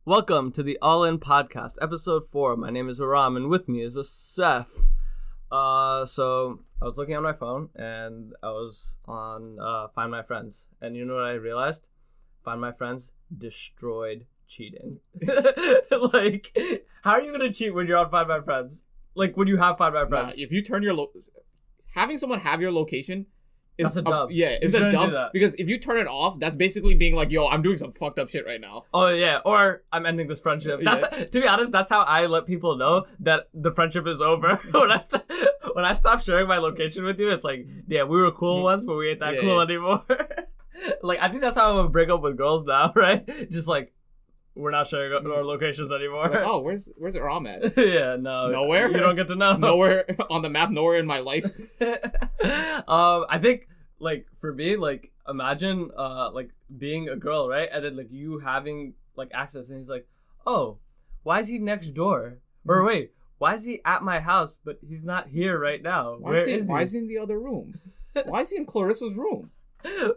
Welcome to the All In Podcast, episode 4. My name is Aram, and with me is a Seth. So I was looking on my phone, and I was on Find My Friends, and you know what I realized? Find My Friends destroyed cheating. Like, how are you gonna cheat when you're on Find My Friends? Like, when you have Find My Friends? If you turn your having someone have your location. That's a dub. It's a dub because if you turn it off, that's basically being like, yo, I'm doing some fucked up shit right now. Oh, yeah. Or I'm ending this friendship. To be honest, that's how I let people know that the friendship is over. When I stop sharing my location with you, it's like, yeah, we were cool once, but we ain't that cool anymore. Like, I think that's how I would break up with girls now, right? Just like, we're not sharing our locations anymore. Like, oh, where's Aram at? Yeah, no. Nowhere? You don't get to know. Nowhere on the map, nowhere in my life. I think, like, for me, like, imagine, like, being a girl, right? And then, like, you having, like, access. And he's like, oh, why is he next door? Or wait, why is he at my house, but he's not here right now? Why is he in the other room? Why is he in Clarissa's room?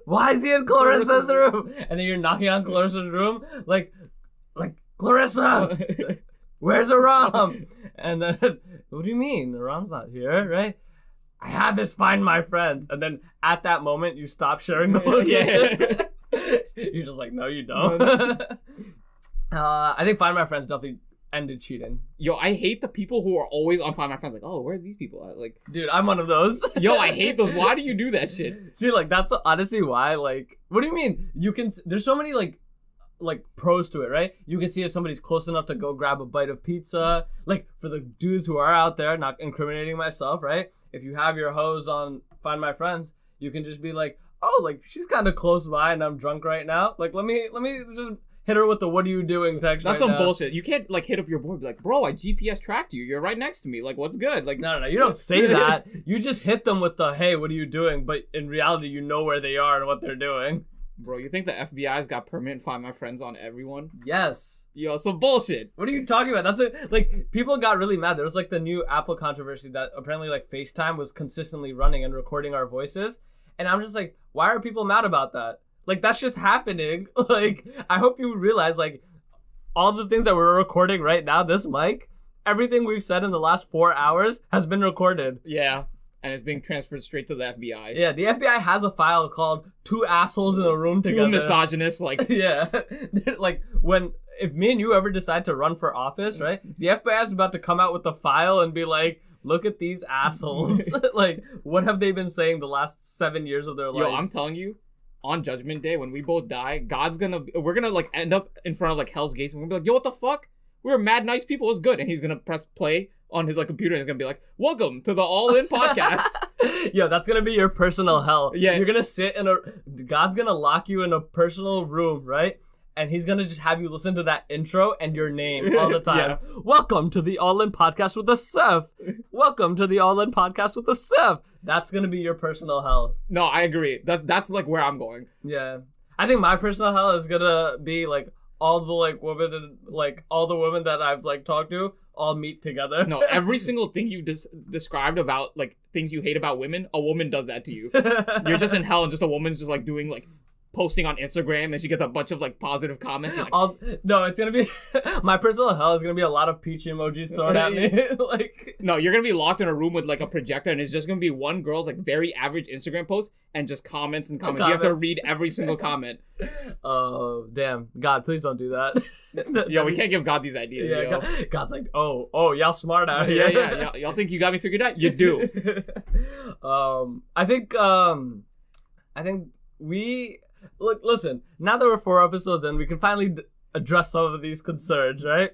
Why is he in Clarissa's room? And then you're knocking on Clarissa's room, like Clarissa, where's Aram? And then, what do you mean? Aram's not here, right? I had this Find My Friends. And then at that moment, you stop sharing the location. You're just like, no, you don't. I think Find My Friends definitely ended cheating. Yo, I hate the people who are always on Find My Friends. Like, oh, where's these people at? Like, dude, I'm one of those. Yo, I hate those. Why do you do that shit? See, like, that's honestly why, like, what do you mean? There's so many, like pros to it, right? You can see if somebody's close enough to go grab a bite of pizza. Like, for the dudes who are out there, not incriminating myself, right? If you have your hoes on Find My Friends, you can just be like, oh, like, she's kind of close by and I'm drunk right now. Like, let me just hit her with the what are you doing text. That's right some now. bullshit. You can't, like, hit up your boy and be like, bro, I GPS tracked you. You're right next to me. Like, what's good? Like, no, you don't say that. You just hit them with the, hey, what are you doing? But in reality, you know where they are and what they're doing. Bro, you think the FBI's got permanent Find My Friends on everyone? Yes. Yo, some bullshit. What are you talking about? That's it. Like, people got really mad. There was, like, the new Apple controversy that apparently, like, FaceTime was consistently running and recording our voices. And I'm just like, why are people mad about that? Like, that's just happening. Like, I hope you realize, like, all the things that we're recording right now, this mic, everything we've said in the last 4 hours has been recorded. Yeah. And it's being transferred straight to the FBI. Yeah, the FBI has a file called Two Assholes in a Room Together. Two misogynists, like... Yeah. Like, if me and you ever decide to run for office, right? The FBI is about to come out with a file and be like, look at these assholes. Like, what have they been saying the last 7 years of their lives? Yo, I'm telling you, on Judgment Day, when we both die, we're gonna, like, end up in front of, like, Hell's Gates, and we're gonna be like, yo, what the fuck? We were mad nice people, it was good. And he's gonna press play on his, like, computer, and he's gonna be like, welcome to the All In Podcast. Yo, that's gonna be your personal hell. Yeah. You're gonna sit God's gonna lock you in a personal room, right? And he's gonna just have you listen to that intro and your name all the time. Yeah. Welcome to the All In Podcast with the Seth. Welcome to the All In Podcast with the Seth. That's gonna be your personal hell. No, I agree. That's like where I'm going. Yeah. I think my personal hell is gonna be like all the all the women that I've like talked to all meet together. No, every single thing you described about like things you hate about women, a woman does that to you. You're just in hell, and just a woman's just like doing like posting on Instagram, and she gets a bunch of like positive comments. Like, no, it's gonna be my personal hell is gonna be a lot of peach emojis thrown at me. Like, no, you're gonna be locked in a room with like a projector, and it's just gonna be one girl's like very average Instagram post and just comments and comments. You have to read every single comment. Oh damn, God, please don't do that. Yo, we can't give God these ideas. Yeah, yo. God's like, oh, y'all smart out here. Yeah. Y'all think you got me figured out? You do. I think we. Look, listen, now that we're 4 episodes in, we can finally address some of these concerns, right?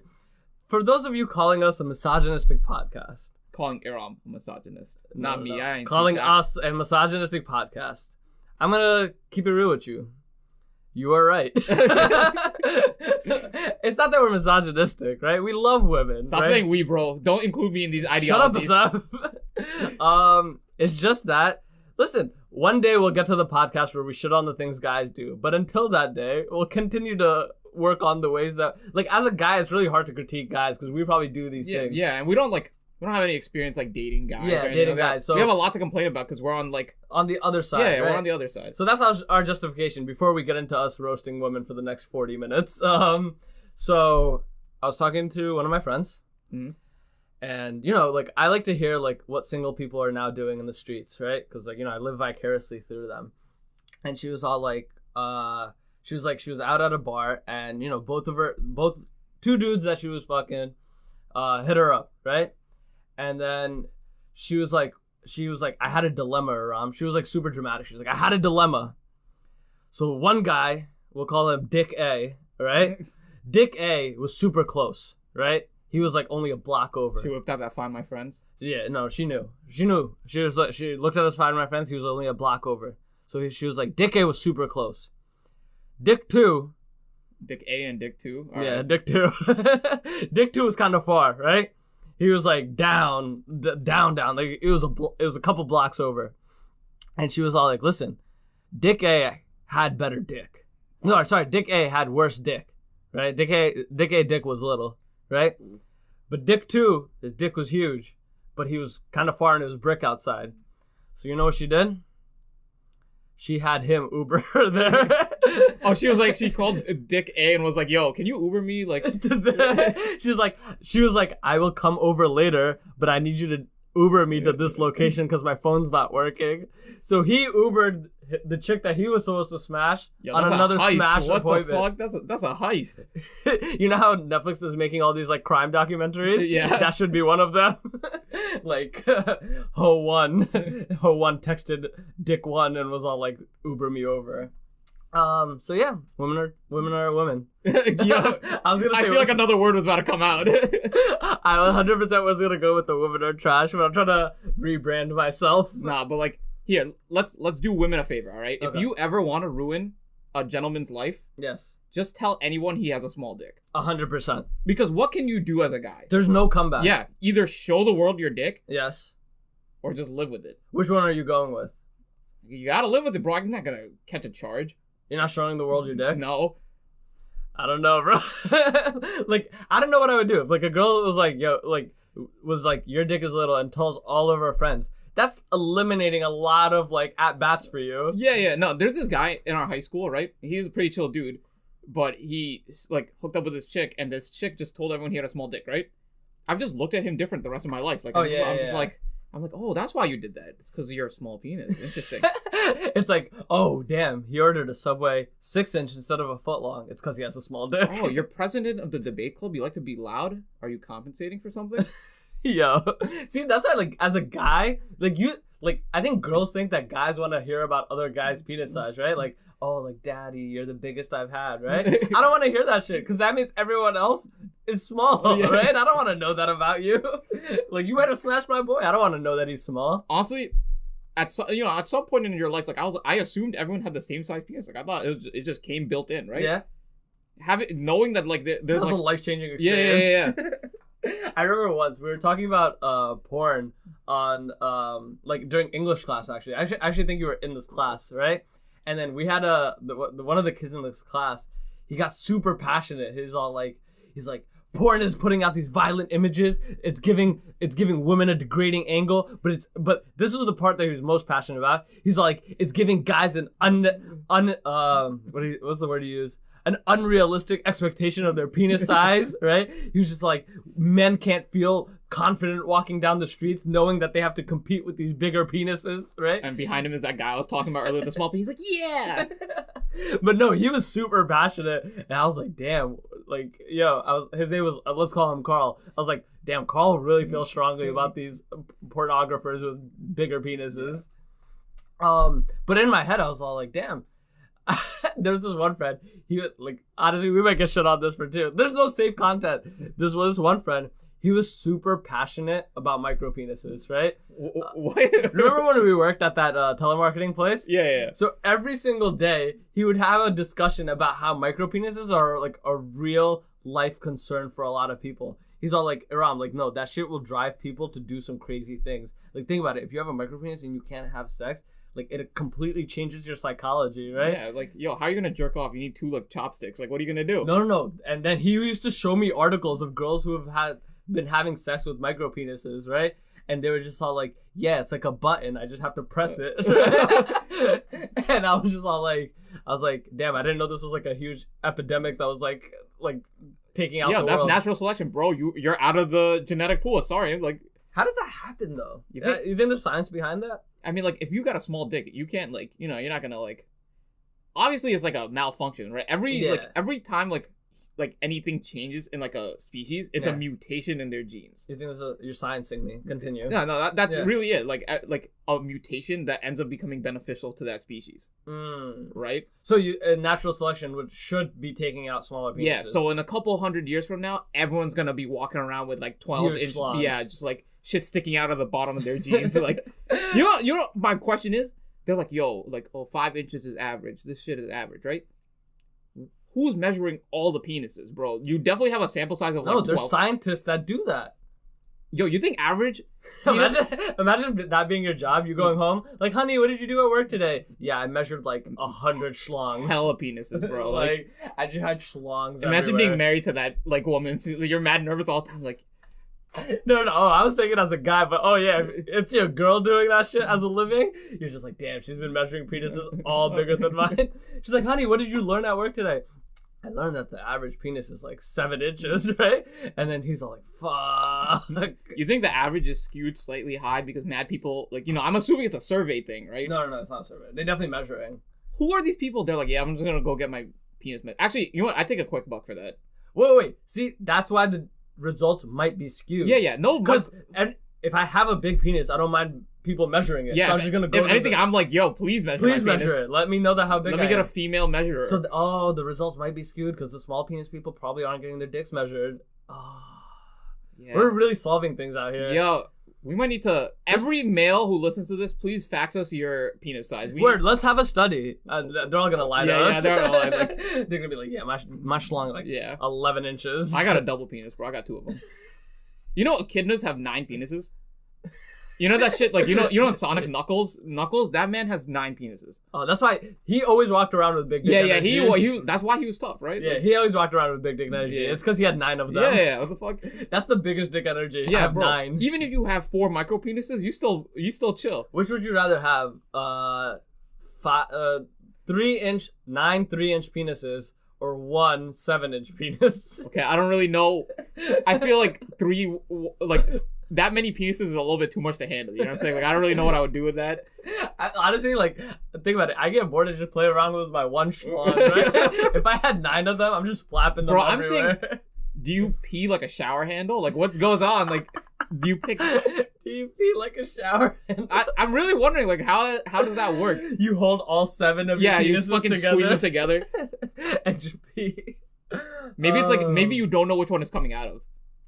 For those of you calling us a misogynistic podcast. Calling Aram a misogynist. Not me. I ain't calling us a misogynistic podcast. I'm going to keep it real with you. You are right. It's not that we're misogynistic, right? We love women. Stop saying we, bro. Don't include me in these ideologies. Shut up, It's just that, listen, one day we'll get to the podcast where we shit on the things guys do. But until that day, we'll continue to work on the ways that, like, as a guy, it's really hard to critique guys because we probably do these things. Yeah, and we don't have any experience, like, dating guys. Yeah, dating guys. So we have a lot to complain about because we're on, like... On the other side, Yeah, right? we're on the other side. So that's our justification before we get into us roasting women for the next 40 minutes. So I was talking to one of my friends, Mhm. and you know, like I like to hear like what single people are now doing in the streets, right? Because like you know, I live vicariously through them. And she was all like, she was out at a bar, and you know, both two dudes that she was fucking, hit her up, right? And then she was like, I had a dilemma, she was like super dramatic. She was like, I had a dilemma. So one guy, we'll call him Dick A, right? Dick A was super close, right? He was like only a block over. She whipped out that Find My Friends. Yeah, no, she knew. She was like, she looked at us, Find My Friends. He was only a block over. So she was like, Dick A was super close. Dick 2. Dick A and Dick 2. All Yeah, right. Dick 2. Dick 2 was kind of far, right? He was like down. Like it was a couple blocks over. And she was all like, listen, Dick A had better dick. No, sorry, Dick A had worse dick, right? Dick A dick was little, right? But Dick 2, his dick was huge, but he was kind of far and it was brick outside. So you know what she did? She had him Uber her there. Oh, she was like, she called Dick A and was like, yo, can you Uber me? Like, she was like, I will come over later, but I need you to Uber me to this location because my phone's not working. So he Ubered the chick that he was supposed to smash on another smash what appointment. What the fuck? That's a heist. You know how Netflix is making all these like crime documentaries? Yeah. That should be one of them. Like Ho1 texted Dick 1 and was all like, Uber me over. So yeah, women are women. Yo, I was gonna say, I feel like another word was about to come out. I 100% was gonna go with the women are trash, but I'm trying to rebrand myself. Nah, but like, here, let's do women a favor, all right? Okay. If you ever want to ruin a gentleman's life, Yes, just tell anyone he has a small dick. 100%. Because what can you do as a guy? There's no comeback. Yeah, either show the world your dick Yes. or just live with it. Which one are you going with? You gotta live with it, bro. I'm not gonna catch a charge. You're not showing the world your dick? No. I don't know, bro. Like, I don't know what I would do. If, like, a girl was like, your dick is little and tells all of her friends. That's eliminating a lot of, like, at-bats for you. Yeah. No, there's this guy in our high school, right? He's a pretty chill dude. But he, like, hooked up with this chick, and this chick just told everyone he had a small dick, right? I've just looked at him different the rest of my life. Like, I'm just like, oh, that's why you did that. It's because of your small penis. Interesting. It's like, oh, damn, he ordered a Subway 6-inch instead of a foot long. It's because he has a small dick. Oh, you're president of the debate club? You like to be loud? Are you compensating for something? Yo. See, that's why, like, as a guy, I think girls think that guys want to hear about other guys' penis size, right? Like, oh, like, daddy, you're the biggest I've had, right? I don't want to hear that shit, because that means everyone else is small, Yeah. right? I don't want to know that about you. Like, you might have smashed my boy. I don't want to know that he's small. Honestly, at some point in your life, like, I assumed everyone had the same size penis. Like, I thought it just came built in, right? Yeah. Knowing that, like, there's, That's like... a life-changing experience. Yeah. I remember once we were talking about porn on like during English class. Actually, I actually think you were in this class, right? And then we had one of the kids in this class. He got super passionate. He's like, porn is putting out these violent images. It's giving women a degrading angle. But this was the part that he was most passionate about. He's like, it's giving guys an what's the word he used? An unrealistic expectation of their penis size, right? He was just like, men can't feel confident walking down the streets knowing that they have to compete with these bigger penises, right? And behind him is that guy I was talking about earlier, the small penis. He's like, yeah! But no, he was super passionate, and I was like, damn, like, his name was, let's call him Carl. I was like, damn, Carl really feels strongly about these pornographers with bigger penises. But in my head, I was all like, damn. There's this one friend. He like, honestly, we might get shit on this for too. There's no safe content. This was one friend. He was super passionate about micro penises, right? What? Remember when we worked at that telemarketing place? Yeah. So every single day, he would have a discussion about how micro penises are like a real life concern for a lot of people. He's all like, Aram, like, no, that shit will drive people to do some crazy things. Like, think about it. If you have a micro penis and you can't have sex, like, it completely changes your psychology, right? Yeah, like, yo, how are you gonna jerk off? You need 2 like chopsticks. Like, what are you gonna do? No. And then he used to show me articles of girls who have been having sex with micro penises, right? And they were just all like, yeah, it's like a button. I just have to press it. And I was just all like, damn, I didn't know this was like a huge epidemic that was like taking out Yeah, the that's world. natural selection, bro. You're out of the genetic pool. Sorry, like. How does that happen though? You You think there's science behind that? I mean, like, if you got a small dick, you can't, like, you're not gonna, like... Obviously, it's, like, a malfunction, right? Every time, like, anything changes in, like, a species, it's a mutation in their genes. You think you're sciencing me? Continue. No, that's really it. Like a mutation that ends up becoming beneficial to that species. Right? So natural selection should be taking out smaller penises. Yeah, so in a couple 100 years from now, everyone's gonna be walking around with, like, 12-inch... Yeah, just, like... shit sticking out of the bottom of their jeans. Like, you know what my question is? They're like, yo, like, 5 inches is average. This shit is average, right? Who's measuring all the penises, bro? You definitely have a sample size of, like, 12. There's scientists that do that. Yo, you think average? Imagine that being your job. You going home, like, honey, what did you do at work today? Yeah, I measured, like, 100 schlongs. Hella penises, bro. Like, I just had schlongs Imagine everywhere. being married to that, like, woman. You're mad nervous all the time, like... No, I was thinking as a guy, but if it's your girl doing that shit as a living, you're just like, damn, she's been measuring penises all bigger than mine. She's like, honey, what did you learn at work today? I learned that the average penis is like 7 inches, right? And then he's all like, fuck. You think the average is skewed slightly high because mad people, like, I'm assuming it's a survey thing, right? No, it's not a survey. They're definitely measuring. Who are these people? They're like, yeah, I'm just gonna go get my penis measured. Actually, you know what? I take a quick buck for that. Wait. See, that's why the results might be skewed. Yeah. No, because if I have a big penis, I don't mind people measuring it. Yeah, so I'm just gonna go. If anything, I'm like, yo, please measure. Please measure it. Let me know how big. Let me get a female measurer. So the results might be skewed because the small penis people probably aren't getting their dicks measured. Yeah. We're really solving things out here. Yo, we might need to. Every male who listens to this, please fax us your penis size. Let's have a study. They're all gonna lie to us. Yeah, they're all lie. Like, they're gonna be like, yeah, my schlong 11 inches. I got a double penis, bro. I got 2 of them. You know, echidnas have 9 penises. You know that shit, like, you know in Sonic Knuckles, that man has 9 penises. Oh, that's why he always walked around with big dick energy. He that's why he was tough, right? Yeah, like, he always walked around with big dick energy. Yeah. It's because he had 9 of them. Yeah, what the fuck? That's the biggest dick energy. Yeah, I have bro. 9. Even if you have 4 micro penises, you still chill. Which would you rather have? 3-inch, 9 3-inch penises, or 1 7-inch penis? Okay, I don't really know. I feel like 3, like, that many penises is a little bit too much to handle. You know what I'm saying? Like, I don't really know what I would do with that. Honestly, like, think about it. I get bored and just play around with my 1 schlong, right? If I had 9 of them, I'm just flapping them everywhere. I'm saying, do you pee like a shower handle? Like, what goes on? Like, do you pick... Do you pee like a shower handle? I'm really wondering, like, how does that work? You hold all 7 of your penises you fucking together. Squeeze them together. And just pee. Maybe it's like, maybe you don't know which one is coming out of.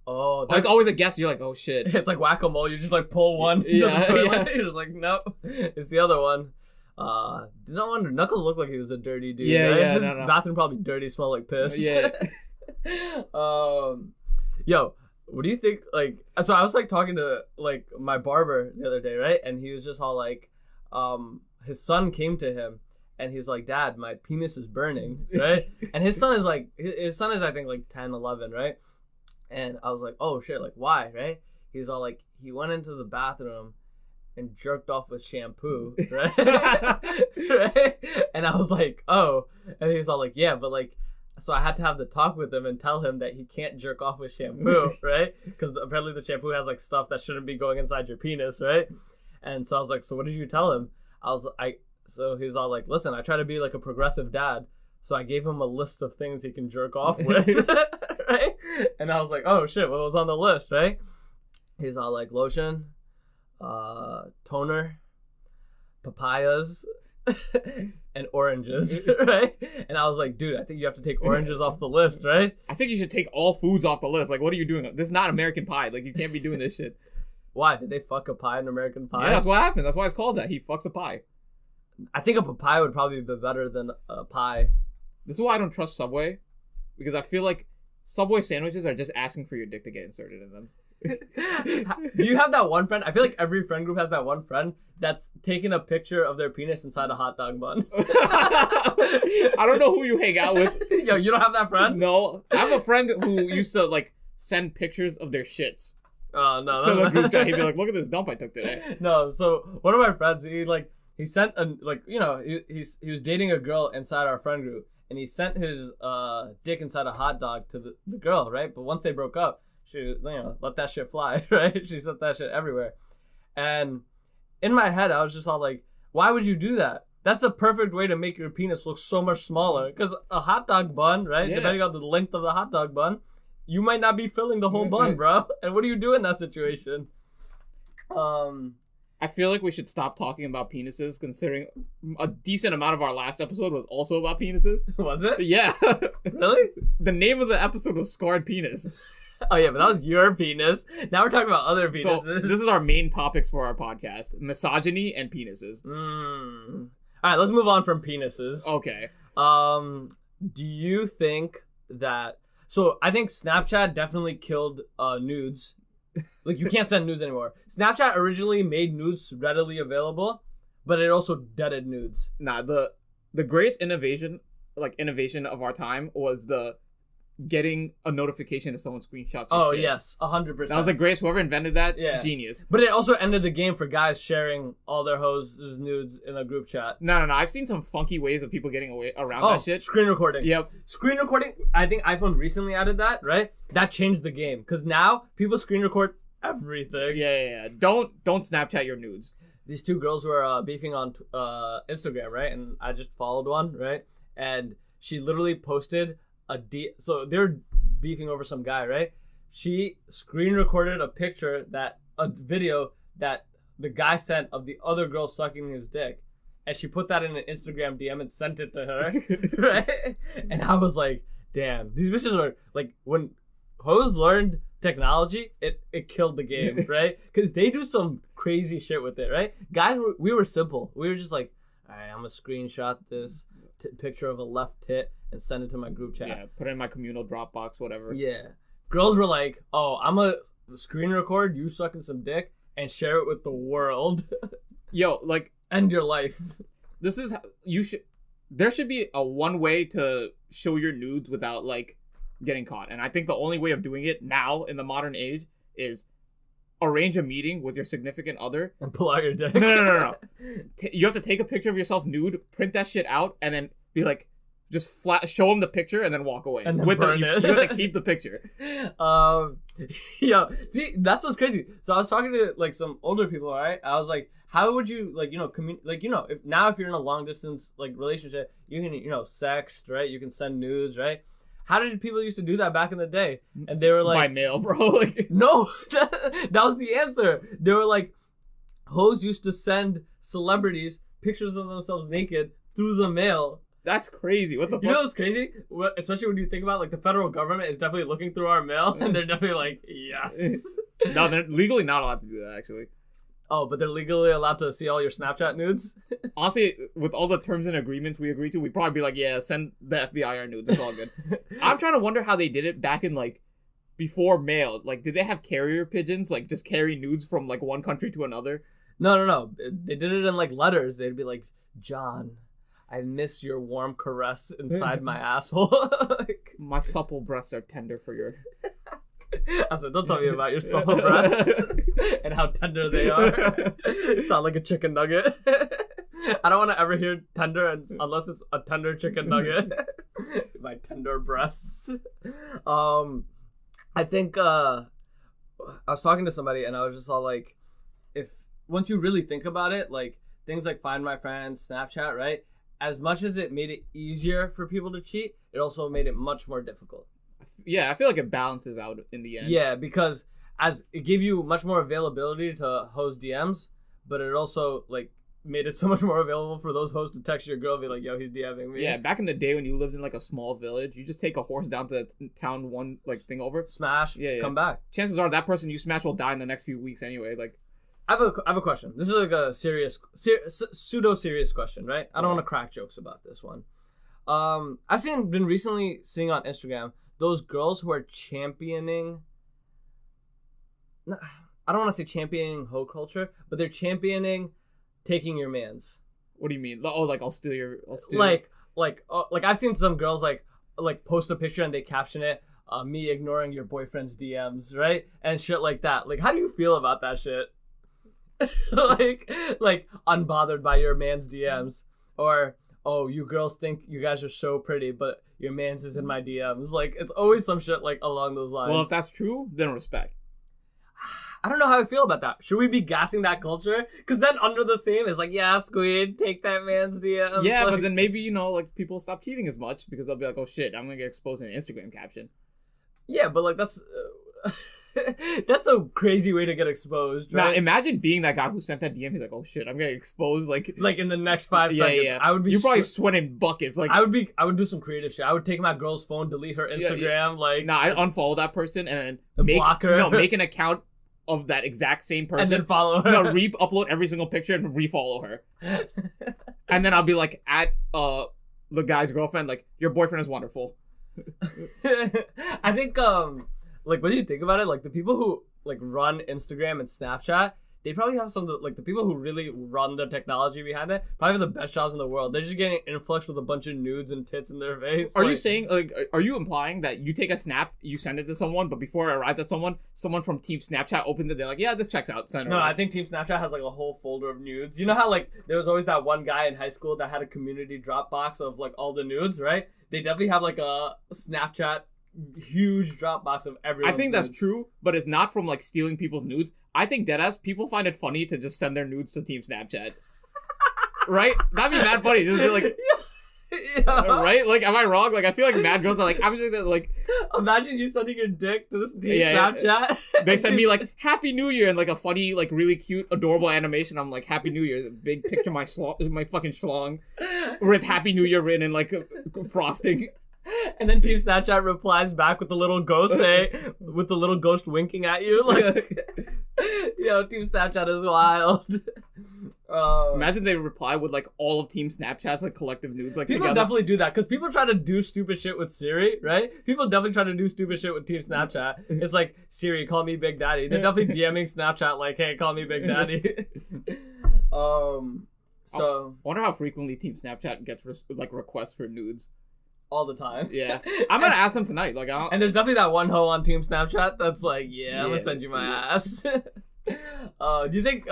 Oh, it's always a guess. You're like, oh shit. It's like whack-a-mole. You just like pull one to the toilet. You're just like, nope, it's the other one. No wonder Knuckles looked like he was a dirty dude. Yeah, right? yeah. His bathroom probably dirty, smell like piss. Yeah. Yo, what do you think? Like, so I was like talking to like my barber the other day, right? And he was just all like, his son came to him. And he was like, Dad, my penis is burning, right? And his son is I think like 10, 11, right? And I was like, oh shit, like why, right? He was all like, he went into the bathroom and jerked off with shampoo, right? Right? And I was like, oh. And he was all like, yeah, but like, so I had to have the talk with him and tell him that he can't jerk off with shampoo, right? Because apparently the shampoo has like stuff that shouldn't be going inside your penis, right? And so I was like, so what did you tell him? So he's all like, listen, I try to be like a progressive dad. So I gave him a list of things he can jerk off with, right? And I was like, oh shit, what was on the list, right? He's all like lotion, toner, papayas, and oranges, right? And I was like, dude, I think you have to take oranges off the list, right? I think you should take all foods off the list. Like, what are you doing? This is not American Pie. Like, you can't be doing this shit. Why? Did they fuck a pie in American Pie? Yeah, that's what happened. That's why it's called that. He fucks a pie. I think a papaya would probably be better than a pie. This is why I don't trust Subway. Because I feel like Subway sandwiches are just asking for your dick to get inserted in them. Do you have that one friend? I feel like every friend group has that one friend that's taking a picture of their penis inside a hot dog bun. I don't know who you hang out with. Yo, you don't have that friend? No. I have a friend who used to, like, send pictures of their shits. Oh, no. To the group chat. He'd be like, look at this dump I took today. No, so one of my friends, he sent he was dating a girl inside our friend group, and he sent his dick inside a hot dog to the girl, right? But once they broke up, she let that shit fly, right? She sent that shit everywhere. And in my head, I was just all like, why would you do that? That's the perfect way to make your penis look so much smaller. Because a hot dog bun, right? Yeah. Depending on the length of the hot dog bun, you might not be filling the whole bun, bro. And what do you do in that situation? I feel like we should stop talking about penises, considering a decent amount of our last episode was also about penises. Was it? Yeah. Really? The name of the episode was Scarred Penis. Oh yeah, but that was your penis. Now we're talking about other penises. So this is our main topics for our podcast: misogyny and penises. All right, let's move on from penises. Okay. Do you think that... So I think Snapchat definitely killed nudes. Like, you can't send nudes anymore. Snapchat originally made nudes readily available, but it also deaded nudes. Nah, the greatest innovation of our time was the getting a notification if someone screenshots your shit. Yes, 100%. That was the greatest. Whoever invented that, genius. But it also ended the game for guys sharing all their hoes' nudes in a group chat. No. I've seen some funky ways of people getting away around that shit. Screen recording. Yep. Screen recording, I think iPhone recently added that, right? That changed the game. Because now, people screen record everything. Yeah. Don't Snapchat your nudes. These two girls were beefing on Instagram, right? And I just followed one, right? And she literally posted so they're beefing over some guy, right? She screen recorded a video that the guy sent of the other girl sucking his dick, and she put that in an Instagram DM and sent it to her, right? And I was like, damn, these bitches are like, when hoes learned technology, it killed the game, right? Because they do some crazy shit with it, right? Guys, we were simple. We were just like, all right, I'm gonna screenshot this picture of a left tit and send it to my group chat. Yeah, put it in my communal Dropbox, whatever. Yeah. Girls were like, oh, I'm gonna screen record you sucking some dick and share it with the world. Yo, like... End your life. This is... There should be a one way to show your nudes without, like, getting caught. And I think the only way of doing it now, in the modern age, is arrange a meeting with your significant other. And pull out your dick. No. You have to take a picture of yourself nude, print that shit out, and then be like... Just show them the picture and then walk away. And then burn it. You have to keep the picture. Yeah. See, that's what's crazy. So I was talking to like some older people, right? I was like, how would you if you're in a long distance like relationship, you can sext, right? You can send nudes, right? How did people used to do that back in the day? And they were like, by mail, bro. Like, no, that was the answer. They were like, hoes used to send celebrities pictures of themselves naked through the mail. That's crazy. What the fuck? You know what's crazy? Especially when you think about, like, the federal government is definitely looking through our mail, and they're definitely like, yes. No, they're legally not allowed to do that, actually. Oh, but they're legally allowed to see all your Snapchat nudes? Honestly, with all the terms and agreements we agree to, we'd probably be like, yeah, send the FBI our nudes. It's all good. I'm trying to wonder how they did it back in, like, before mail. Like, did they have carrier pigeons? Like, just carry nudes from, like, one country to another? No. They did it in, like, letters. They'd be like, John... I miss your warm caress inside my asshole. Like, my supple breasts are tender for your... I said, don't tell me about your supple breasts and how tender they are. You sound like a chicken nugget. I don't want to ever hear tender unless it's a tender chicken nugget. My tender breasts. I think I was talking to somebody and I was just all like, once you really think about it, like things like Find My Friends, Snapchat, right? As much as it made it easier for people to cheat, it also made it much more difficult. Yeah, I feel like it balances out in the end. Yeah, because as it gave you much more availability to hoes DMs, but it also like made it so much more available for those hoes to text your girl and be like, yo, he's DMing me. Yeah, back in the day when you lived in like a small village, you just take a horse down to town one like thing over. Smash, come back. Chances are that person you smash will die in the next few weeks anyway. Like, I have a question. This is like a pseudo-serious question, right? I don't want to crack jokes about this one. I've been recently seeing on Instagram those girls who are championing... I don't want to say championing hoe culture, but they're championing taking your mans. What do you mean? Oh, like I'll steal. Like I've seen some girls like post a picture and they caption it, me ignoring your boyfriend's DMs, right? And shit like that. Like, how do you feel about that shit? like unbothered by your man's DMs, or oh, you girls think you guys are so pretty, but your man's is in my DMs. Like, it's always some shit like along those lines. Well, if that's true, then respect. I don't know how I feel about that. Should we be gassing that culture? Because then under the same is like, yeah, Squid, take that man's DMs. Yeah, like, but then maybe, like, people stop cheating as much because they'll be like, oh shit, I'm gonna get exposed in an Instagram caption. Yeah, but like, that's... that's a crazy way to get exposed, right? Now, imagine being that guy who sent that DM. He's like, "Oh shit, I'm getting exposed." Like in the next 5 seconds, yeah. I would be. You're probably sweating buckets. Like I would do some creative shit. I would take my girl's phone, delete her Instagram. Like, nah, I'd unfollow that person and block her. No, make an account of that exact same person and then follow her. No, upload every single picture and refollow her. And then I'll be like at the guy's girlfriend, like, your boyfriend is wonderful. I think like, when you think about it, like, the people who like run Instagram and Snapchat, they probably have some of the, like, the people who really run the technology behind it probably have the best jobs in the world. They're just getting influxed with a bunch of nudes and tits in their face. Are you saying, like, are you implying that you take a snap, you send it to someone, but before it arrives at someone from Team Snapchat opens it, they're like, yeah, this checks out, send it. No, I think Team Snapchat has like a whole folder of nudes. You know how like there was always that one guy in high school that had a community Dropbox of like all the nudes, right? They definitely have like a Snapchat huge Dropbox of everyone. I think that's true, but it's not from like stealing people's nudes. I think deadass people find it funny to just send their nudes to Team Snapchat. Right? That'd be mad funny. Just be like, yeah. Right? Like, am I wrong? Like, I feel like mad girls are like, I'm just like, imagine you sending your dick to this Team Snapchat. They send me like Happy New Year and like a funny, like really cute, adorable animation. I'm like, Happy New Year. There's a big picture of my fucking schlong with Happy New Year written in like frosting. And then Team Snapchat replies back with the little ghost with the little ghost winking at you. Like, yo, Team Snapchat is wild. Imagine they reply with like all of Team Snapchat's like collective nudes. Like, people together. Definitely do that because people try to do stupid shit with Siri, right? People definitely try to do stupid shit with Team Snapchat. It's like, Siri, call me Big Daddy. They're definitely DMing Snapchat like, hey, call me Big Daddy. So I wonder how frequently Team Snapchat gets like requests for nudes. All the time. Yeah. I'm gonna ask them tonight. Like, and there's definitely that one hoe on Team Snapchat that's like, yeah, I'm gonna send you my ass. Do you think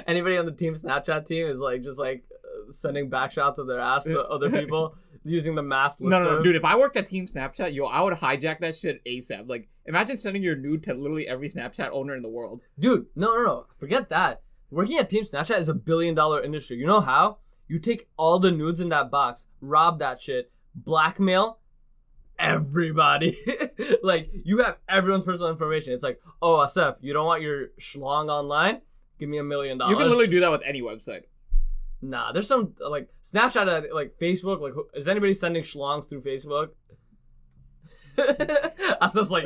anybody on the Team Snapchat team is like just like sending back shots of their ass to other people using the mass list? No, dude. If I worked at Team Snapchat, I would hijack that shit ASAP. Like, imagine sending your nude to literally every Snapchat owner in the world. Dude, no. Forget that. Working at Team Snapchat is $1 billion industry. You know how? You take all the nudes in that box, rob that shit, blackmail everybody. Like, you have everyone's personal information. It's like, oh, Asef, you don't want your schlong online? Give me $1 million. You can literally do that with any website. Nah, there's some, like, Snapchat, like, Facebook. Like, is anybody sending schlongs through Facebook? Asef's like,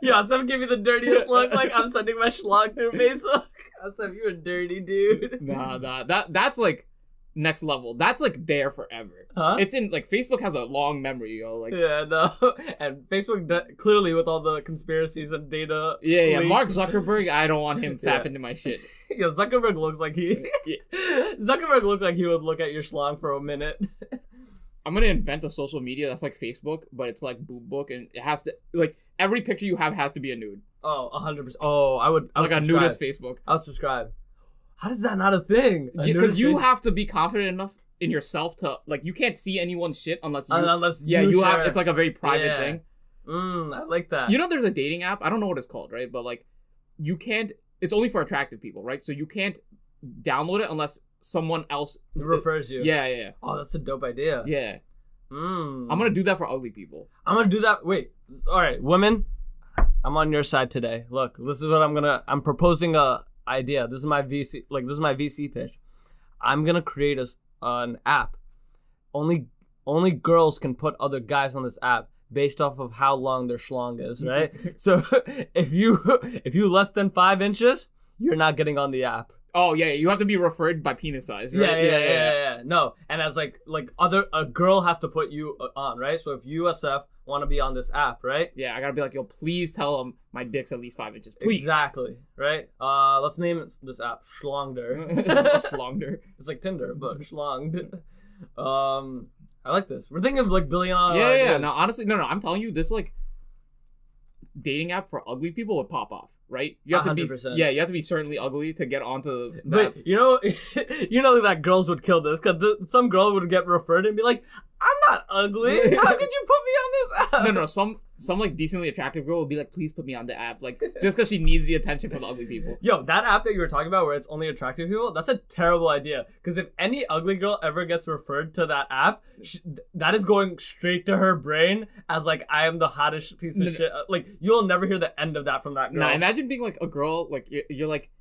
yeah, Asef give me the dirtiest look. Like, I'm sending my schlong through Facebook. Asef, you're a dirty dude. Nah, that's like next level. That's like there forever. Huh? It's in like Facebook has a long memory, yo. Like, yeah, no, and Facebook clearly with all the conspiracies and data. Yeah. Mark Zuckerberg, I don't want him fapping to my shit. Yo, Zuckerberg looks like Zuckerberg looked like he would look at your schlong for a minute. I'm gonna invent a social media that's like Facebook, but it's like Boob Book, and it has to like every picture you have has to be a nude. Oh, 100%. Oh, I would like subscribe. A nudist Facebook. I would subscribe. How is that not a thing? Because you have to be confident enough in yourself to like you can't see anyone's shit unless you have it's like a very private thing. I like that. You know, there's a dating app. I don't know what it's called, right? But like, you can't. It's only for attractive people, right? So you can't download it unless someone else refers you. Yeah. Oh, that's a dope idea. Yeah. I'm gonna do that for ugly people. I'm gonna do that. Wait. All right, women. I'm on your side today. Look, this is what I'm proposing a idea. This is my VC pitch. I'm gonna create an app. Only girls can put other guys on this app based off of how long their schlong is, right? So if you less than 5 inches, you're not getting on the app. Oh yeah, you have to be referred by penis size, right? Yeah. No, and as a girl has to put you on, right? So if you, SF, want to be on this app, right? Yeah, I gotta be like, yo, please tell them my dick's at least 5 inches, please. Exactly, right? Let's name this app Schlongder. Schlongder. It's like Tinder, but schlonged. I like this. We're thinking of like billion-dollar Yeah. ideas. No, honestly, no. I'm telling you, this like dating app for ugly people would pop off. right? You have to be 100%. you have to be certainly ugly to get onto that. But you know, you know that girls would kill this because some girl would get referred and be like, "I'm not ugly. How could you put me on this app?" No, some like decently attractive girl will be like, please put me on the app, like just because she needs the attention from the ugly people. Yo, that app that you were talking about where it's only attractive people, that's a terrible idea. Because if any ugly girl ever gets referred to that app, that is going straight to her brain as like, I am the hottest piece of shit. Like, you'll never hear the end of that from that girl. Nah, imagine being like a girl, like you're like,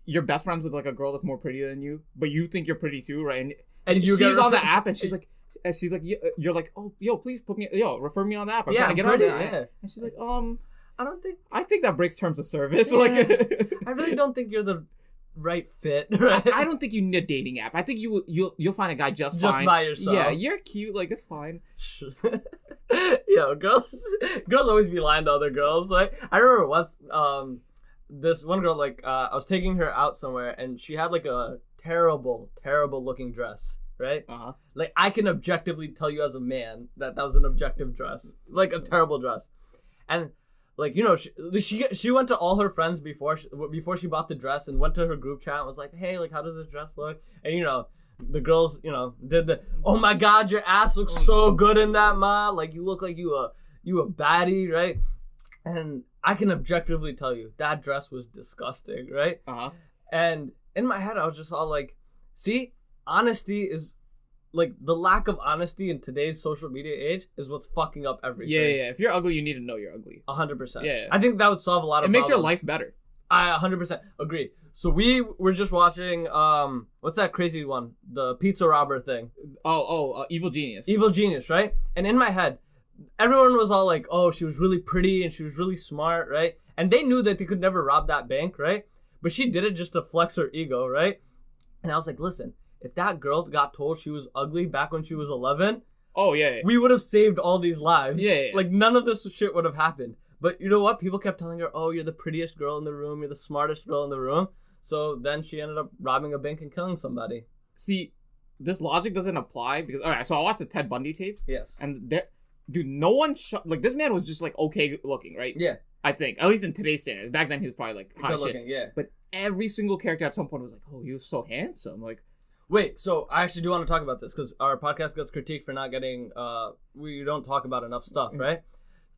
you're best friends with like a girl that's more pretty than you, but you think you're pretty too, right? And you she's on the app and she's like, you're like, oh, yo, please put me, refer me on the app. I'm trying to get on there. Yeah. And she's like, I think that breaks terms of service. Yeah. Like, I really don't think you're the right fit. Right? I don't think you need a dating app. I think you'll find a guy just fine. By yourself. Yeah, you're cute. Like, it's fine. Yo, girls always be lying to other girls. Like, I remember once, this one girl, like, I was taking her out somewhere and she had like a terrible looking dress. Right? Uh-huh. Like, I can objectively tell you as a man that was an objective dress. Like, a terrible dress. And, like, you know, she went to all her friends before she bought the dress and went to her group chat and was like, hey, like, how does this dress look? And, you know, the girls, you know, did the, oh my God, your ass looks so good in that, ma. Like, you look like you a baddie, right? And I can objectively tell you, that dress was disgusting, right? Uh-huh. And in my head, I was just all like, see? Honesty is, like, the lack of honesty in today's social media age is what's fucking up everything. Yeah. If you're ugly, you need to know you're ugly. 100%. Yeah. I think that would solve a lot of problems. It makes your life better. I 100% agree. So we were just watching, what's that crazy one? The pizza robber thing. Evil Genius. Evil Genius, right? And in my head, everyone was all like, oh, she was really pretty and she was really smart, right? And they knew that they could never rob that bank, right? But she did it just to flex her ego, right? And I was like, listen, if that girl got told she was ugly back when she was 11, we would have saved all these lives. Yeah. Like, none of this shit would have happened. But you know what? People kept telling her, oh, you're the prettiest girl in the room. You're the smartest girl in the room. So then she ended up robbing a bank and killing somebody. See, this logic doesn't apply because, all right, so I watched the Ted Bundy tapes. Yes. And dude, no one like, this man was just like okay looking, right? Yeah. I think, at least in today's standards. Back then he was probably like hot as shit. Yeah. But every single character at some point was like, oh, he was so handsome. Like, wait, so I actually do want to talk about this because our podcast gets critiqued for not getting, we don't talk about enough stuff, right?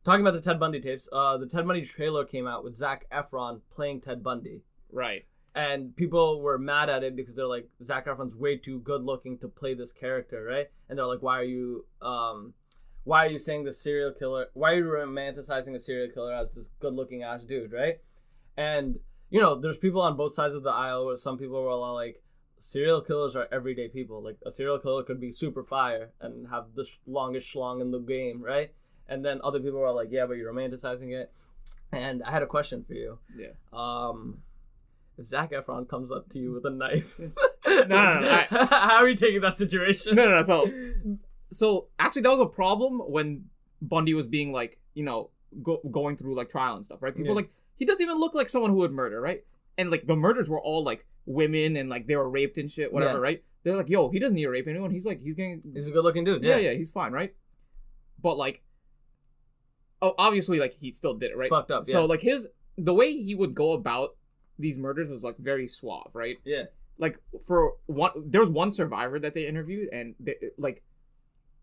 Talking about the Ted Bundy tapes, the Ted Bundy trailer came out with Zac Efron playing Ted Bundy. Right. And people were mad at it because they're like, Zac Efron's way too good looking to play this character, right? And they're like, why are you saying this serial killer, why are you romanticizing a serial killer as this good looking ass dude, right? And, you know, there's people on both sides of the aisle where some people were all like, serial killers are everyday people. Like, a serial killer could be super fire and have the longest schlong in the game, right? And then other people were like, yeah, but you're romanticizing it. And I had a question for you. Yeah. If Zac Efron comes up to you with a knife, no. How are you taking that situation? No. So actually, that was a problem when Bundy was being like, you know, going through like trial and stuff, right? People like, he doesn't even look like someone who would murder, right? And like the murders were all like women and like they were raped and shit, whatever, right? They're like, yo, he doesn't need to rape anyone. He's a good looking dude. Yeah, he's fine, right? But like, obviously, like he still did it, right? Fucked up. Yeah. So like the way he would go about these murders was like very suave, right? Yeah. Like there was one survivor that they interviewed, and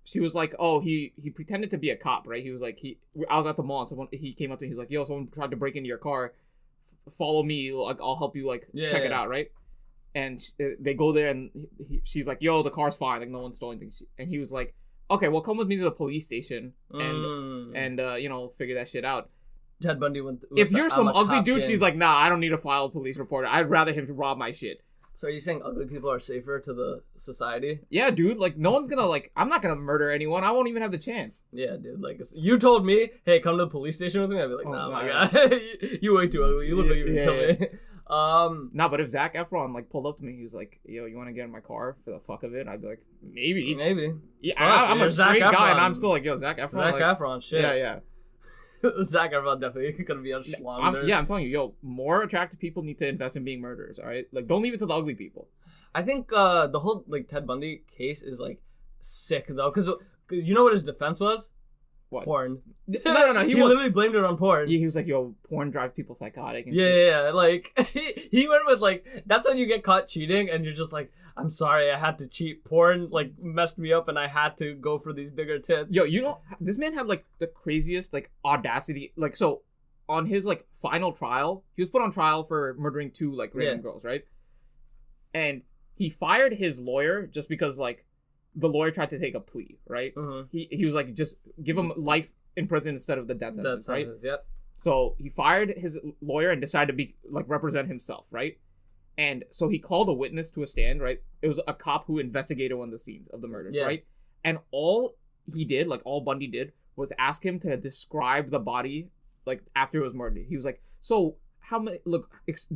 she was like, oh, he pretended to be a cop, right? He was like, I was at the mall, and he came up to me, he's like, yo, someone tried to break into your car, follow me, like I'll help you, like check it out, right? And they go there, and she's like, yo, the car's fine, like no one's stolen things, and he was like, okay, well, come with me to the police station and you know, figure that shit out. Ted Bundy went. If you're some ugly dude, she's like, nah, I don't need to file a police report. I'd rather him rob my shit. So are you saying ugly people are safer to the society? Yeah, dude. Like, no one's gonna, like, I'm not gonna murder anyone. I won't even have the chance. Yeah, dude. Like, you told me, hey, come to the police station with me. I'd be like, nah, my God. You way too ugly. You look like you would kill me. Nah, but if Zac Efron, like, pulled up to me, he was like, yo, you want to get in my car for the fuck of it? I'd be like, maybe. Yeah, I'm a straight guy, and I'm still like, yo, Zac Efron. Zac Efron, shit. Yeah. Zac Efron definitely gonna be on schlong. I'm telling you, yo, more attractive people need to invest in being murderers, all right? Like, don't leave it to the ugly people. I think the whole, like, Ted Bundy case is, like, sick, though, because you know what his defense was? What? Porn. No. He literally blamed it on porn. He was like, "Yo, porn drives people psychotic." And Yeah. Like he went with like that's when you get caught cheating and you're just like, I'm sorry, I had to cheat. Porn like messed me up and I had to go for these bigger tits. Yo, you know, this man had like the craziest like audacity. Like, so on his like final trial, he was put on trial for murdering 2 like random girls, right? And he fired his lawyer just because like the lawyer tried to take a plea, right? Mm-hmm. He was like, just give him life in prison instead of the death sentence, right? Yep. So he fired his lawyer and decided to be like represent himself, right? And so he called a witness to a stand, right? It was a cop who investigated one of the scenes of the murders, right? And all he did, like all Bundy did, was ask him to describe the body like after it was murdered. He was like, so how many,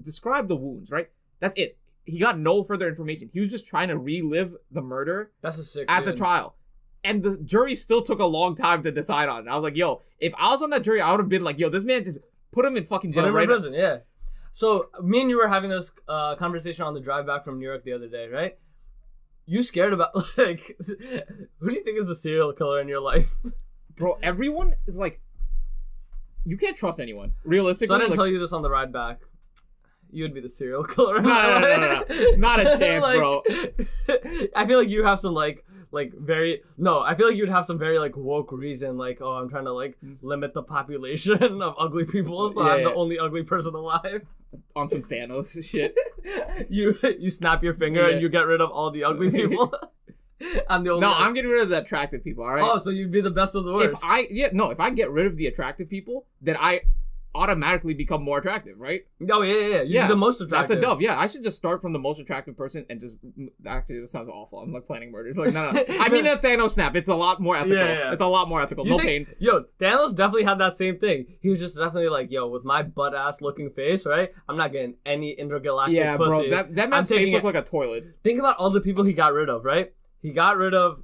describe the wounds, right? That's it. He got no further information. He was just trying to relive the murder That's a sick at the trial. And the jury still took a long time to decide on it. I was like, yo, if I was on that jury, I would have been like, yo, this man just put him in fucking jail right prison, yeah. So me and you were having this conversation on the drive back from New York the other day, right? You scared about like who do you think is the serial killer in your life? Bro, everyone is like, you can't trust anyone. Realistically. So I didn't tell you this on the ride back. You would be the serial killer. No. Not a chance, like, bro. I feel like you have some I feel like you'd have some very like woke reason, like, oh, I'm trying to like limit the population of ugly people, so I'm the only ugly person alive. On some Thanos shit. You snap your finger and you get rid of all the ugly people. I'm the only. No, I'm getting rid of the attractive people. All right. Oh, so you'd be the best of the worst. If I get rid of the attractive people, then I automatically become more attractive, right? Oh yeah. You'd be the most attractive. That's a dub. Yeah, I should just start from the most attractive person and just. Actually, this sounds awful. I'm like planning murders. Like no. I mean a Thanos snap. It's a lot more ethical. Yeah. It's a lot more ethical. No pain. Yo, Thanos definitely had that same thing. He was just definitely like, yo, with my butt ass looking face, right? I'm not getting any intergalactic pussy. Bro, that man's face looked like a toilet. Think about all the people he got rid of, right? He got rid of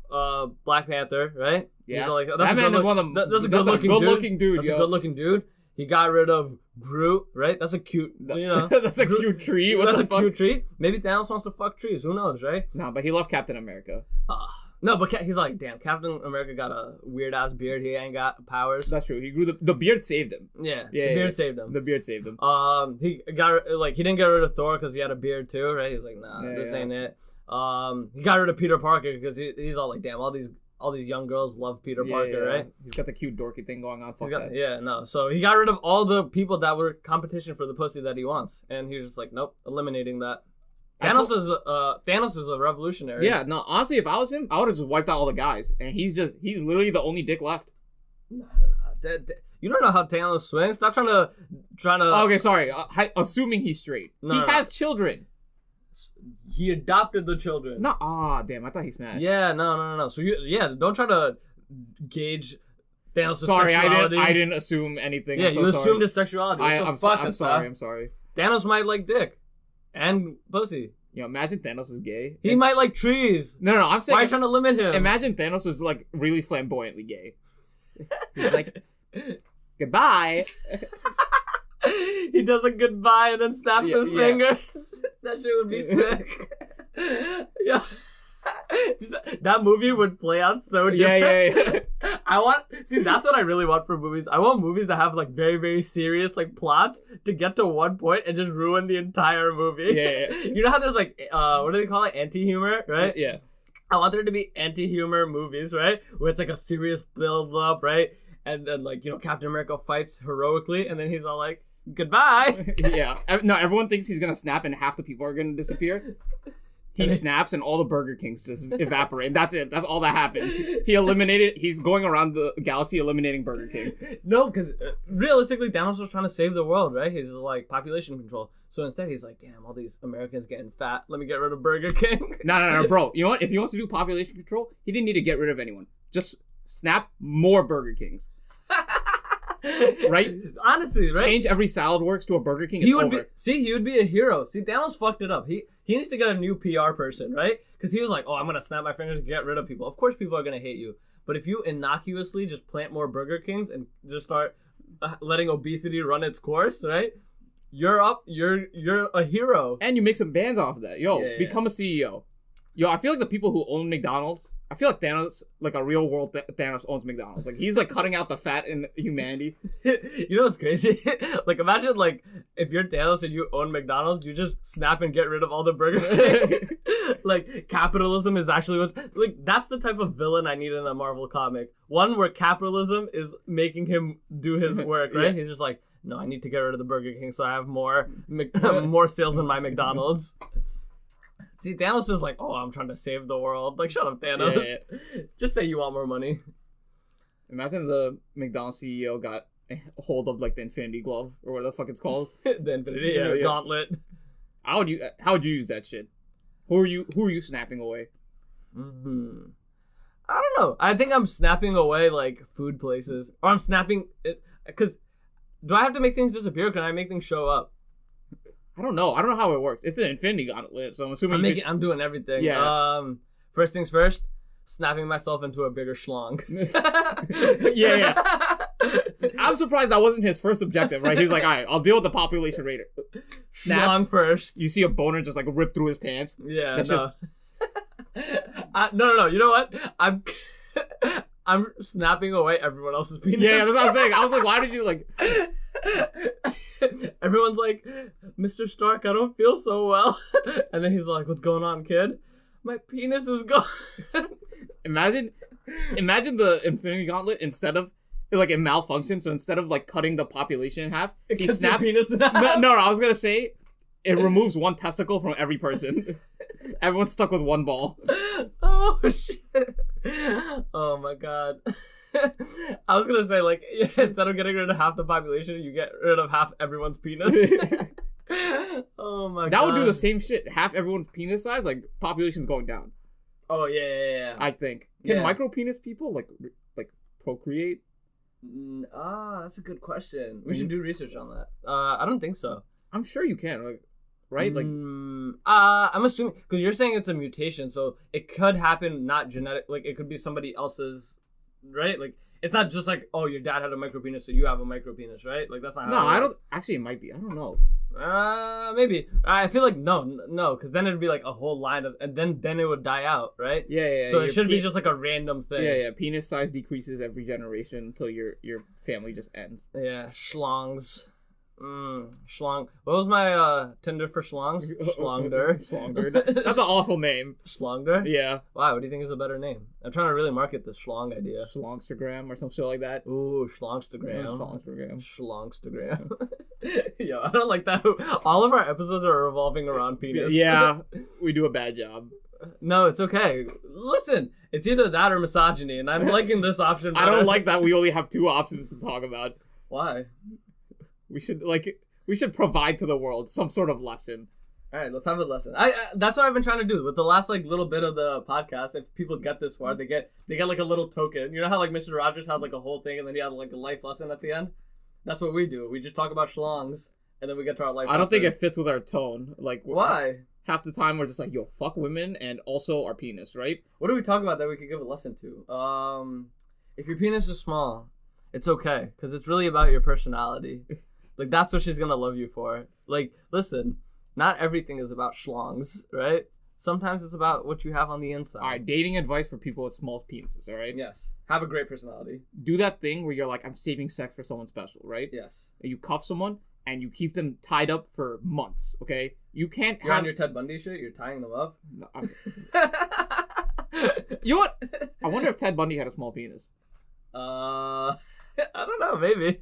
Black Panther, right? Yeah. Like, that's a good-looking dude. That's a good-looking dude. He got rid of Groot, right? That's a cute, that's a cute tree. That's a cute tree. Maybe Thanos wants to fuck trees. Who knows, right? No, but he loved Captain America. No, but he's like, damn, Captain America got a weird-ass beard. He ain't got powers. This true. He grew the beard saved him. Yeah, the beard saved him. The beard saved him. He didn't get rid of Thor because he had a beard too, right? He's like, nah, this ain't it. He got rid of Peter Parker because he's all like, damn, all these young girls love Peter Parker, right? He's got the cute dorky thing going on. So he got rid of all the people that were competition for the pussy that he wants, and he was just like, nope, eliminating that. Thanos is a revolutionary. Yeah, no, honestly, if I was him, I would have just wiped out all the guys, and he's literally the only dick left. No. You don't know how Thanos swings. Stop trying to. Okay, sorry. Assuming he's straight, he has children. He adopted the children. No, damn! I thought he smashed. Yeah, no. So don't try to gauge Thanos' sexuality. I didn't assume anything. Yeah, you assumed his sexuality. I'm sorry. Thanos might like dick and pussy. You know, imagine Thanos is gay. He might like trees. No, I'm saying. Why are you trying to limit him? Imagine Thanos was like really flamboyantly gay. He's like, goodbye. He does a goodbye and then snaps his fingers. That shit would be sick. Yeah. That movie would play out so different. Yeah. That's what I really want for movies. I want movies that have like very, very serious like plots to get to one point and just ruin the entire movie. Yeah. You know how there's like what do they call it? Anti-humor, right? Yeah. I want there to be anti-humor movies, right? Where it's like a serious build up, right? And then like, Captain America fights heroically and then he's all like, goodbye. Yeah. No, everyone thinks he's gonna snap and half the people are gonna disappear. He snaps and all the Burger Kings just evaporate. That's it. That's all that happens. He's going around the galaxy eliminating Burger King. No, because realistically, Thanos was trying to save the world, right? He's like population control. So instead, he's like, damn, all these Americans getting fat. Let me get rid of Burger King. No, bro. You know what? If he wants to do population control, he didn't need to get rid of anyone. Just snap more Burger Kings. Right? Honestly, right? Change every salad works to a Burger King. He would be a hero. See, Thanos fucked it up. He needs to get a new PR person, right? Because he was like, oh, I'm going to snap my fingers and get rid of people. Of course people are going to hate you. But if you innocuously just plant more Burger Kings and just start letting obesity run its course, right? You're a hero. And you make some bands off of that. Become a CEO. Yo, I feel like the people who own McDonald's, I feel like Thanos, like a real world Thanos owns McDonald's. Like, he's like cutting out the fat in humanity. You know what's crazy? Like, imagine like if you're Thanos and you own McDonald's, you just snap and get rid of all the Burger King. Like, capitalism is actually what's like. That's the type of villain I need in a Marvel comic. One where capitalism is making him do his work, right? Yeah. He's just like, no, I need to get rid of the Burger King so I have more more sales in my McDonald's. See, Thanos is like, oh, I'm trying to save the world. Like, shut up, Thanos. Yeah. Just say you want more money. Imagine the McDonald's CEO got a hold of, like, the Infinity Glove, or whatever the fuck it's called. The Infinity Gauntlet. How would you use that shit? Who are you snapping away? Mm-hmm. I don't know. I think I'm snapping away, like, food places. Or I'm snapping it, because do I have to make things disappear, or can I make things show up? I don't know how it works. It's an Infinity Gauntlet, so I'm assuming I'm doing everything. Yeah. First things first, snapping myself into a bigger schlong. yeah. I'm surprised that wasn't his first objective, right? He's like, all right, I'll deal with the population rate. Snap schlong first. You see a boner just like rip through his pants. Yeah. That's no. No. You know what? I'm snapping away everyone else's penis. Yeah, that's what I'm saying. I was like, why did you like? Everyone's like, Mr. Stark, I don't feel so well. And then he's like, what's going on, kid? My penis is gone. Imagine the Infinity Gauntlet, instead of, like, it malfunctions, so instead of, like, cutting the population in half, he snaps your penis in half. No, I was gonna say, it removes one testicle from every person. Everyone's stuck with one ball. Oh, shit. Oh, my God. I was gonna say, like, instead of getting rid of half the population, you get rid of half everyone's penis. Oh, my God. That would do the same shit. Half everyone's penis size, like, population's going down. Oh, yeah. I think. Can micro penis people, like procreate? That's a good question. We should do research on that. I don't think so. I'm sure you can, like, right? Like, I'm assuming, because you're saying it's a mutation, so it could happen not genetic, like, it could be somebody else's, right? Like, it's not just like, oh, your dad had a micro penis, so you have a micro penis, right? Like, that's not how it works. I don't, actually, it might be, I don't know. Maybe. I feel like no, because then it'd be like a whole line of, and then it would die out, right? Yeah. So it should be just like a random thing. Yeah. Penis size decreases every generation until your family just ends. Yeah, schlongs. Schlong. What was my Tinder for schlongs? Schlongder. Schlongder. That's an awful name. Schlongder? Yeah. Why? What do you think is a better name? I'm trying to really market the schlong idea. Schlongstagram or some shit like that. Ooh, schlongstagram. Schlongstagram. Yo, I don't like that. All of our episodes are revolving around penis. Yeah, we do a bad job. No, it's okay. Listen, it's either that or misogyny, and I'm liking this option better. I don't like that we only have two options to talk about. Why? We should provide to the world some sort of lesson. All right, let's have a lesson. That's what I've been trying to do with the last like little bit of the podcast. If people get this far, they get like a little token. You know how like Mr. Rogers had like a whole thing and then he had like a life lesson at the end? That's what we do. We just talk about schlongs and then we get to our life lesson. I don't think it fits with our tone. Like, why? Half the time we're just like, yo, fuck women and also our penis, right? What are we talking about that we could give a lesson to? If your penis is small, it's okay because it's really about your personality. Like, that's what she's gonna love you for. Like, listen, not everything is about schlongs, right? Sometimes it's about what you have on the inside. All right, dating advice for people with small penises, all right? Yes. Have a great personality. Do that thing where you're like, I'm saving sex for someone special, right? Yes. And you cuff someone and you keep them tied up for months, okay? You can't You're on your Ted Bundy shit? You're tying them up? No, you know what? I wonder if Ted Bundy had a small penis. I don't know, maybe.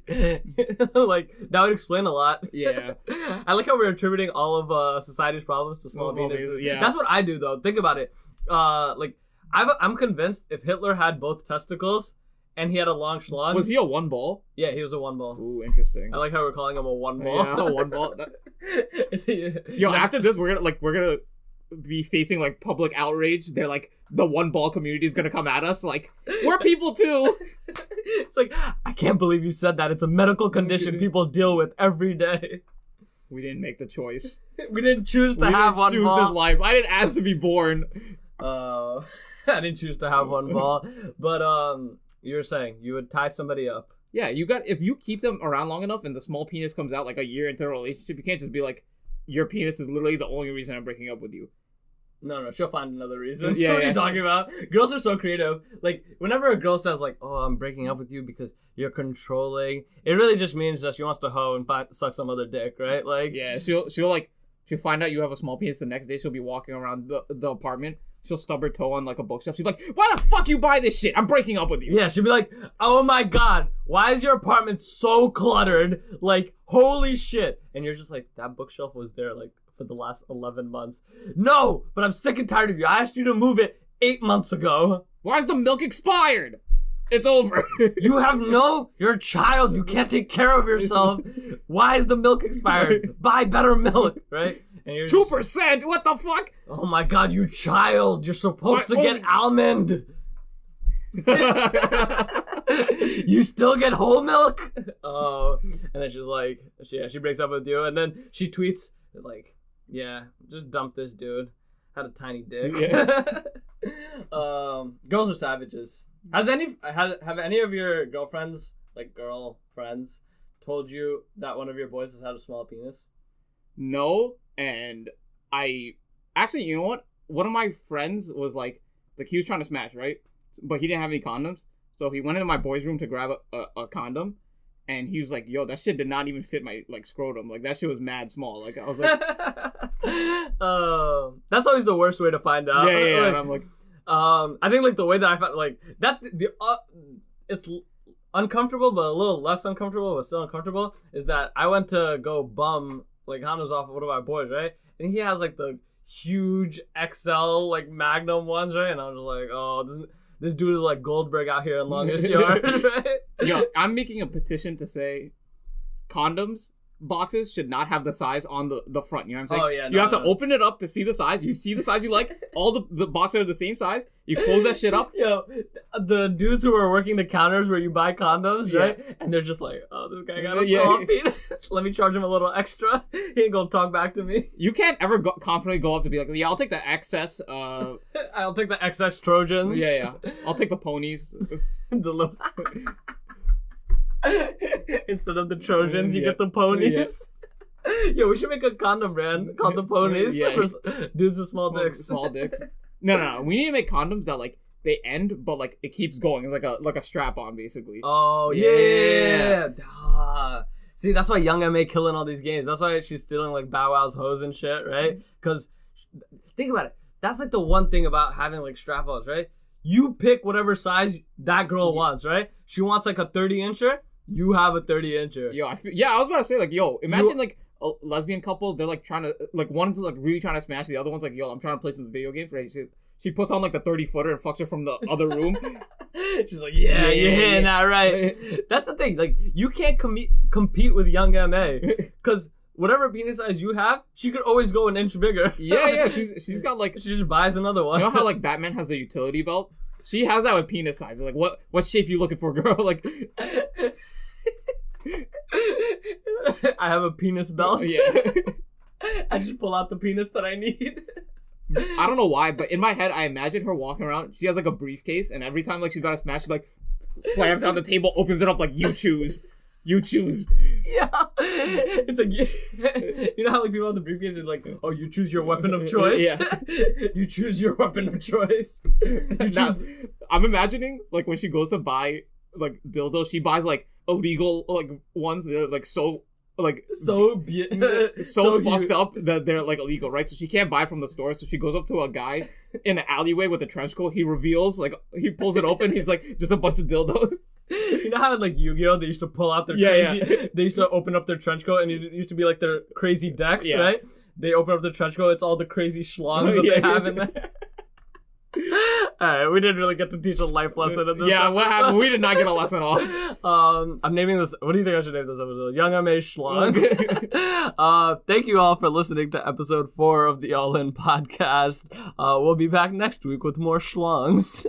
Like, that would explain a lot. Yeah. I like how we're attributing all of society's problems to small penises. Yeah. That's what I do, though. Think about it. Like, I'm convinced if Hitler had both testicles and he had a long schlong... Was he a one ball? Yeah, he was a one ball. Ooh, interesting. I like how we're calling him a one ball. Yeah, a one ball. Yo, after this, we're gonna be facing like public outrage. They're like, the one ball community is gonna come at us. Like, we're people too. It's like, I can't believe you said that. It's a medical condition people deal with every day. We didn't make the choice. We didn't choose to have one ball. Choose this life. I didn't ask to be born. I didn't choose to have one ball. But you were saying you would tie somebody up. Yeah, if you keep them around long enough and the small penis comes out like a year into a relationship, you can't just be like, your penis is literally the only reason I'm breaking up with you. No, she'll find another reason. Yeah, What are yeah, you talking about? Girls are so creative. Like, whenever a girl says, like, oh, I'm breaking up with you because you're controlling, it really just means that she wants to hoe and suck some other dick, right? Like, Yeah, she'll find out you have a small penis the next day. She'll be walking around the apartment. She'll stub her toe on like a bookshelf. She'll be like, why the fuck you buy this shit? I'm breaking up with you. yeah, she'll be like, oh my god, why is your apartment so cluttered? Like, holy shit. And you're just like, that bookshelf was there, like, for the last 11 months. No, but I'm sick and tired of you. I asked you to move it 8 months ago. Why is the milk expired? It's over. You're a child. You can't take care of yourself. Why is the milk expired? Buy better milk, right? And you're 2%? What the fuck? oh my god, you child. You're supposed to get almond. You still get whole milk? Oh. And then she's like, she breaks up with you. And then she tweets, like, yeah, just dump this dude. Had a tiny dick. Yeah. Girls are savages. Have any of your girlfriends, like girl friends, told you that one of your boys has had a small penis? No, and I actually, you know what? One of my friends was like he was trying to smash, right? But he didn't have any condoms, so he went into my boy's room to grab a condom, and he was like, "Yo, that shit did not even fit my like scrotum. Like that shit was mad small." Like I was like, that's always the worst way to find out. yeah. Like, And I'm like, I think like the way that I found like that's it's uncomfortable, but a little less uncomfortable, but still uncomfortable. Is that I went to go bum like condoms off of one of my boys, right? And he has like the huge XL like Magnum ones, right? And I was just like, oh, this dude is like Goldberg out here in Longest Yard, right? yo, I'm making a petition to say condoms boxes should not have the size on the front. You know what I'm saying? Oh, yeah, you have to open it up to see the size. You see the size you like. All the boxes are the same size. You close that shit up. Yo, the dudes who are working the counters where you buy condoms, right? And they're just like, oh, this guy got a small penis. Let me charge him a little extra. He ain't gonna talk back to me. You can't ever confidently go up to be like, yeah, I'll take the XS. I'll take the XX Trojans. Yeah. I'll take the ponies. The little... Instead of the Trojans, you get the ponies. Yeah. Yo, we should make a condom brand called the Ponies. Yeah. For dudes with small dicks. Small dicks. No. We need to make condoms that like they end, but like it keeps going. It's like a strap on, basically. Oh yeah. See, that's why Young M.A. killing all these games. That's why she's stealing like Bow Wow's hose and shit, right? Because think about it. That's like the one thing about having like strap-ons, right? You pick whatever size that girl wants, right? She wants like a 30-incher. You have a 30-incher. Yo, I was about to say like, yo, imagine like a lesbian couple. They're like trying to like one's like really trying to smash, the other one's like, yo, I'm trying to play some video games. Right? She puts on like the 30-footer and fucks her from the other room. She's like, yeah, you're hitting that right. That's the thing. Like, you can't compete with Young M.A. Because whatever penis size you have, she could always go an inch bigger. Yeah. She's got like, she just buys another one. You know how like Batman has the utility belt? She has that with penis size. Like, what shape you looking for, girl? Like, I have a penis belt. Yeah. I just pull out the penis that I need. I don't know why, but in my head, I imagine her walking around. She has like a briefcase, and every time like she's about to smash, she like slams down the table, opens it up like, you choose. You choose. Yeah. It's like, you know how like people have the briefcase and like, oh, you choose your weapon of choice? Yeah. You choose your weapon of choice. Now, I'm imagining like when she goes to buy like dildos, she buys like illegal like ones that are like so fucked up that they're like illegal, right? So she can't buy from the store, so she goes up to a guy in an alleyway with a trench coat. He reveals, like, he pulls it open, he's like, just a bunch of dildos. You know how like Yu-Gi-Oh, they used to pull out their crazy, they used to open up their trench coat and it used to be like their crazy decks, right? They open up the trench coat, it's all the crazy schlongs that they have in there. Alright, we didn't really get to teach a life lesson in this episode. What happened? We did not get a lesson off. I'm naming this, what do you think I should name this episode? Young M.A. Schlong. Thank you all for listening to episode 4 of the All In Podcast. We'll be back next week with more schlongs.